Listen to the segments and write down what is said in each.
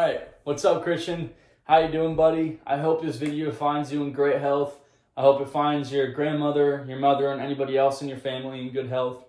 right, what's up, Christian? How you doing, buddy? I hope this video finds you in great health. I hope it finds your grandmother, your mother, and anybody else in your family in good health.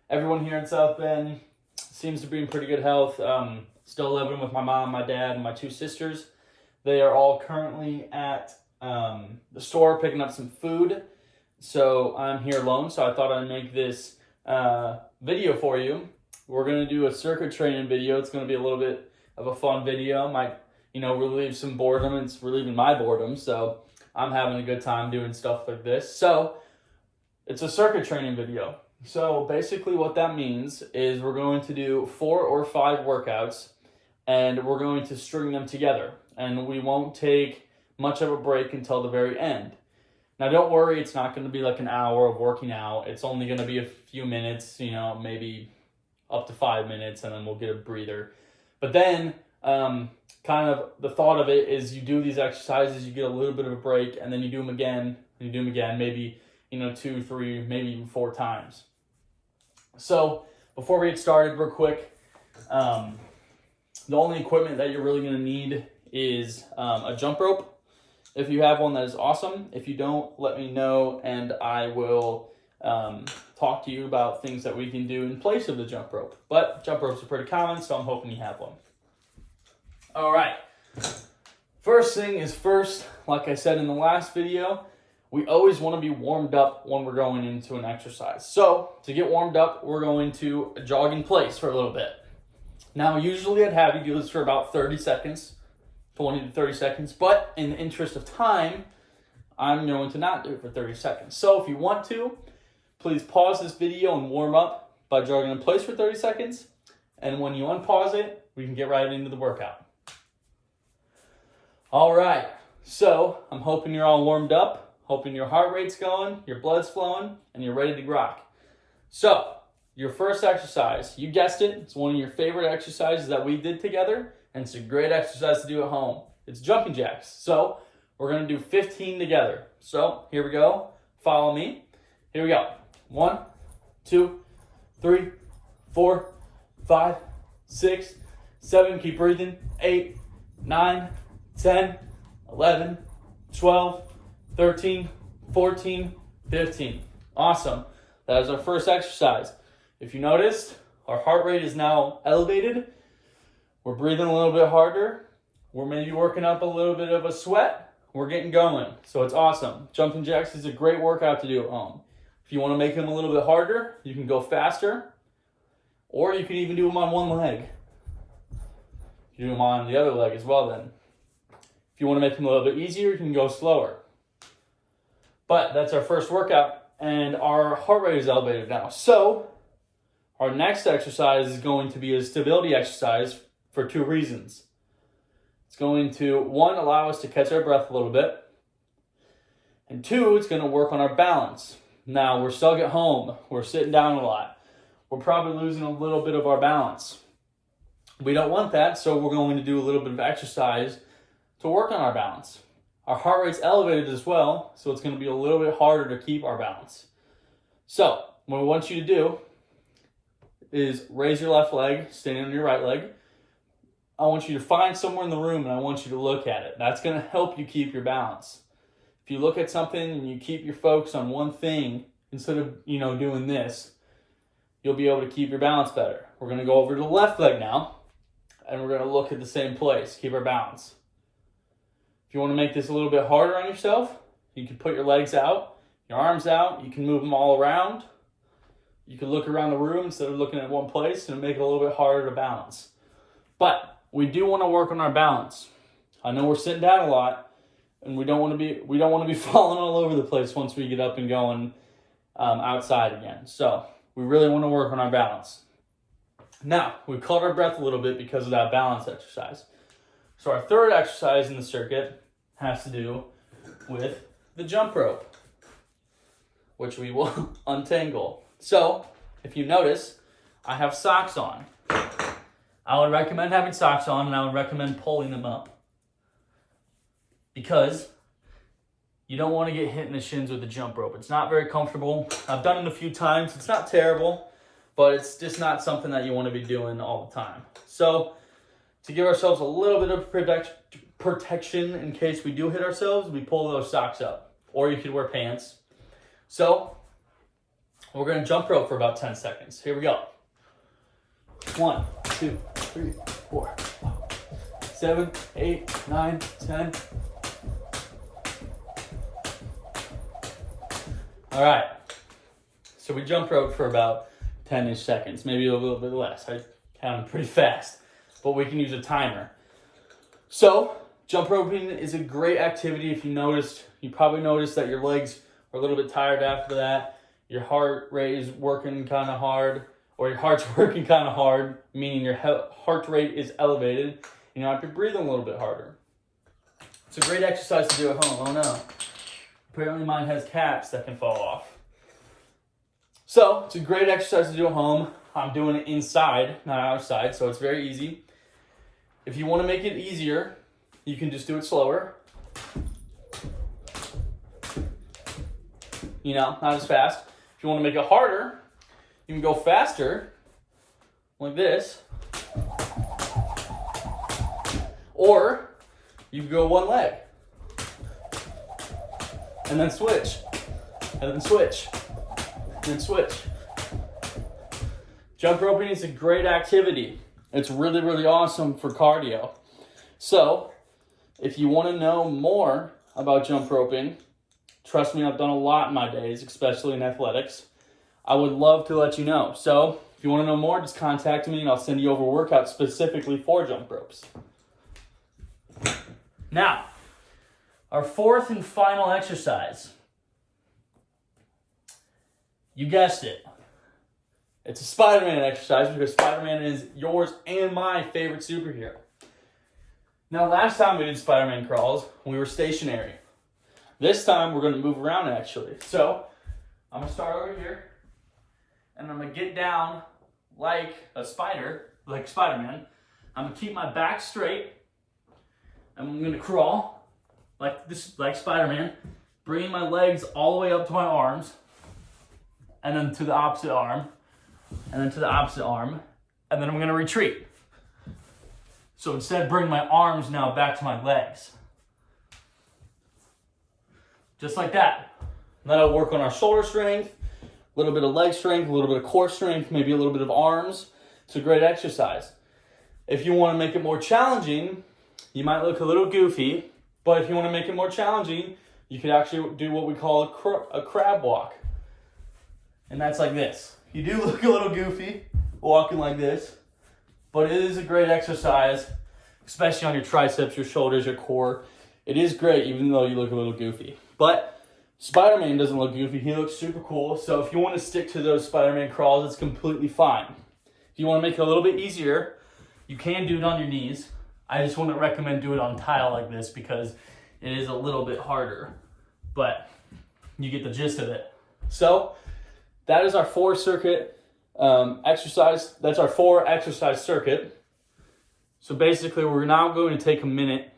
Everyone here in South Bend seems to be in pretty good health. Still living with my mom, my dad, and my two sisters. They are all currently at the store picking up some food. So I'm here alone, so I thought I'd make this video for you. We're going to do a circuit training video. It's going to be a little bit of a fun video. Might, relieve some boredom. It's relieving my boredom, so I'm having a good time doing stuff like this. So it's a circuit training video. So basically what that means is we're going to do 4 or 5 workouts, and we're going to string them together. And we won't take much of a break until the very end. Now, don't worry, it's not going to be like an hour of working out. It's only going to be a few minutes, maybe up to 5 minutes, and then we'll get a breather. But then, kind of the thought of it is you do these exercises, you get a little bit of a break, and then you do them again, and you do them again, maybe, 2, 3, maybe even 4 times. So, before we get started real quick, the only equipment that you're really going to need is a jump rope. If you have one, that is awesome. If you don't, let me know, and I will talk to you about things that we can do in place of the jump rope. But jump ropes are pretty common, so I'm hoping you have one. All right. First thing is first, like I said in the last video, we always want to be warmed up when we're going into an exercise. So to get warmed up, we're going to jog in place for a little bit. Now, usually I'd have you do this for about 30 seconds, 20 to 30 seconds, but in the interest of time, I'm going to not do it for 30 seconds. So if you want to, please pause this video and warm up by jogging in place for 30 seconds. And when you unpause it, we can get right into the workout. All right, so I'm hoping you're all warmed up, hoping your heart rate's going, your blood's flowing, and you're ready to rock. So your first exercise, you guessed it, it's one of your favorite exercises that we did together, and it's a great exercise to do at home. It's jumping jacks. So we're going to do 15 together. So here we go. Follow me. Here we go. 1, 2, 3, 4, 5, 6, 7. Keep breathing. 8, 9, 10, 11, 12, 13, 14, 15. Awesome. That is our first exercise. If you noticed, our heart rate is now elevated. We're breathing a little bit harder. We're maybe working up a little bit of a sweat. We're getting going. So it's awesome. Jumping jacks is a great workout to do at home. If you want to make them a little bit harder, you can go faster. Or you can even do them on one leg. You do them on the other leg as well then. If you want to make them a little bit easier, you can go slower. But that's our first workout, and our heart rate is elevated now. So our next exercise is going to be a stability exercise for 2 reasons. It's going to, 1, allow us to catch our breath a little bit, and 2, it's going to work on our balance. Now, we're stuck at home. We're sitting down a lot. We're probably losing a little bit of our balance. We don't want that, so we're going to do a little bit of exercise to work on our balance. Our heart rate's elevated as well, so it's going to be a little bit harder to keep our balance. So, what I want you to do is raise your left leg, standing on your right leg. I want you to find somewhere in the room and I want you to look at it. That's going to help you keep your balance. If you look at something and you keep your focus on one thing instead of, doing this, you'll be able to keep your balance better. We're going to go over to the left leg now, and we're going to look at the same place, keep our balance. If you want to make this a little bit harder on yourself, you can put your legs out, your arms out, you can move them all around. You can look around the room instead of looking at one place and make it a little bit harder to balance. But we do want to work on our balance. I know we're sitting down a lot, and we don't want to be falling all over the place once we get up and going outside again. So we really want to work on our balance. Now, we've caught our breath a little bit because of that balance exercise. So our third exercise in the circuit has to do with the jump rope, which we will untangle. So, if you notice, I have socks on. I would recommend having socks on, and I would recommend pulling them up, because you don't want to get hit in the shins with the jump rope. It's not very comfortable. I've done it a few times. It's not terrible, but it's just not something that you want to be doing all the time. So To give ourselves a little bit of protection in case we do hit ourselves, we pull those socks up. Or you could wear pants. So, we're going to jump rope for about 10 seconds. Here we go. 1, 2, 3, 4, 5, 7, 8, 9, 10. All right. So we jump rope for about 10-ish seconds, maybe a little bit less. I counted pretty fast, but we can use a timer. So jump roping is a great activity. If you noticed, you probably noticed that your legs are a little bit tired after that. Your heart rate is working kind of hard, or your heart's working kind of hard, meaning your heart rate is elevated, and you have to breathe a little bit harder. It's a great exercise to do at home. Oh no. Apparently mine has caps that can fall off. So it's a great exercise to do at home. I'm doing it inside, not outside, so it's very easy. If you want to make it easier, you can just do it slower. You know, not as fast. If you want to make it harder, you can go faster, like this. Or you can go one leg. And then switch. And then switch. And then switch. Jump roping is a great activity. It's really, really awesome for cardio. So, if you want to know more about jump roping, trust me, I've done a lot in my days, especially in athletics. I would love to let you know. So, if you want to know more, just contact me and I'll send you over workouts specifically for jump ropes. Now, our fourth and final exercise. You guessed it. It's a Spider-Man exercise because Spider-Man is yours and my favorite superhero. Now, last time we did Spider-Man crawls, we were stationary. This time, we're going to move around, actually. So, I'm going to start over here, and I'm going to get down like a spider, like Spider-Man. I'm going to keep my back straight, and I'm going to crawl like Spider-Man, bringing my legs all the way up to my arms, and then to the opposite arm, and then to the opposite arm, and then I'm going to retreat. So instead, bring my arms now back to my legs. Just like that. And that'll work on our shoulder strength, a little bit of leg strength, a little bit of core strength, maybe a little bit of arms. It's a great exercise. If you want to make it more challenging, you might look a little goofy, but if you want to make it more challenging, you could actually do what we call a crab walk. And that's like this. You do look a little goofy walking like this, but it is a great exercise, especially on your triceps, your shoulders, your core. It is great, even though you look a little goofy. But Spider-Man doesn't look goofy. He looks super cool. So if you want to stick to those Spider-Man crawls, it's completely fine. If you want to make it a little bit easier, you can do it on your knees. I just wouldn't recommend do it on tile like this because it is a little bit harder. But you get the gist of it. So that is our 4-circuit exercise. That's our 4-exercise circuit. So basically, we're now going to take a minute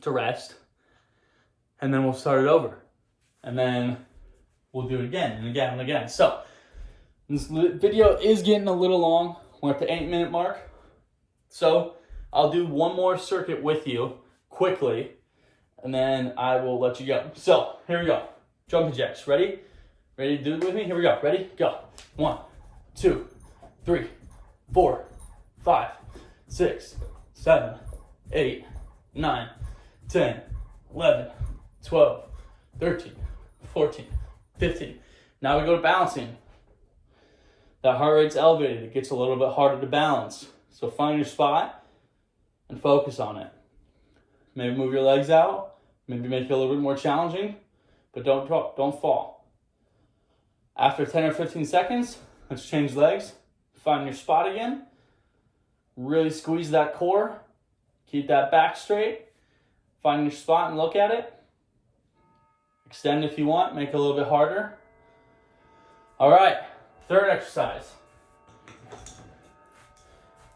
to rest, and then we'll start it over. And then we'll do it again and again and again. So this video is getting a little long. We're at the 8-minute mark. So I'll do one more circuit with you quickly, and then I will let you go. So here we go. Jumping jacks. Ready? Ready to do it with me? Here we go. Ready? Go. 1, 2, 3, 4, 5, 6, 7, 8, 9, 10, 11, 12, 13, 14, 15. Now we go to balancing. That heart rate's elevated. It gets a little bit harder to balance. So find your spot and focus on it. Maybe move your legs out. Maybe make it a little bit more challenging. But don't fall. After 10 or 15 seconds, let's change legs. Find your spot again. Really squeeze that core. Keep that back straight. Find your spot and look at it. Extend if you want. Make it a little bit harder. All right. 3rd exercise.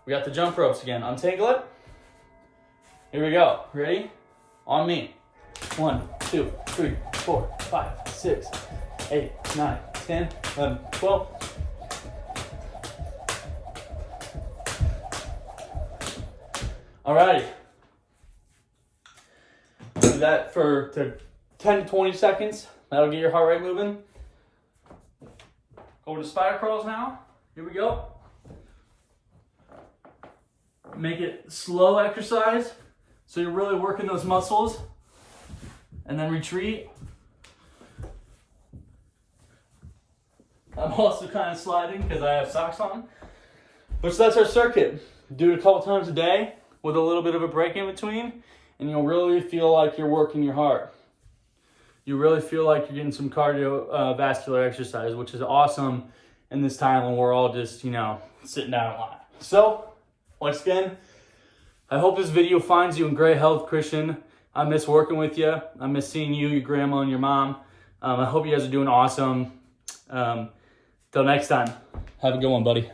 We got the jump ropes again. Untangle it. Here we go. Ready? On me. 1, 2, 3, 4, 5, 6, 8, 9, 10, 11, 12. Alrighty. Do that for 10 to 20 seconds. That'll get your heart rate moving. Over to spider crawls now. Here we go. Make it slow exercise, so you're really working those muscles. And then retreat. I'm also kind of sliding because I have socks on. But so that's our circuit. Do it a couple times a day with a little bit of a break in between, and you'll really feel like you're working your heart. You really feel like you're getting some cardiovascular exercise, which is awesome in this time when we're all just, sitting down a lot. So, once again, I hope this video finds you in great health, Christian. I miss working with you. I miss seeing you, your grandma, and your mom. I hope you guys are doing awesome. Till next time, have a good one, buddy.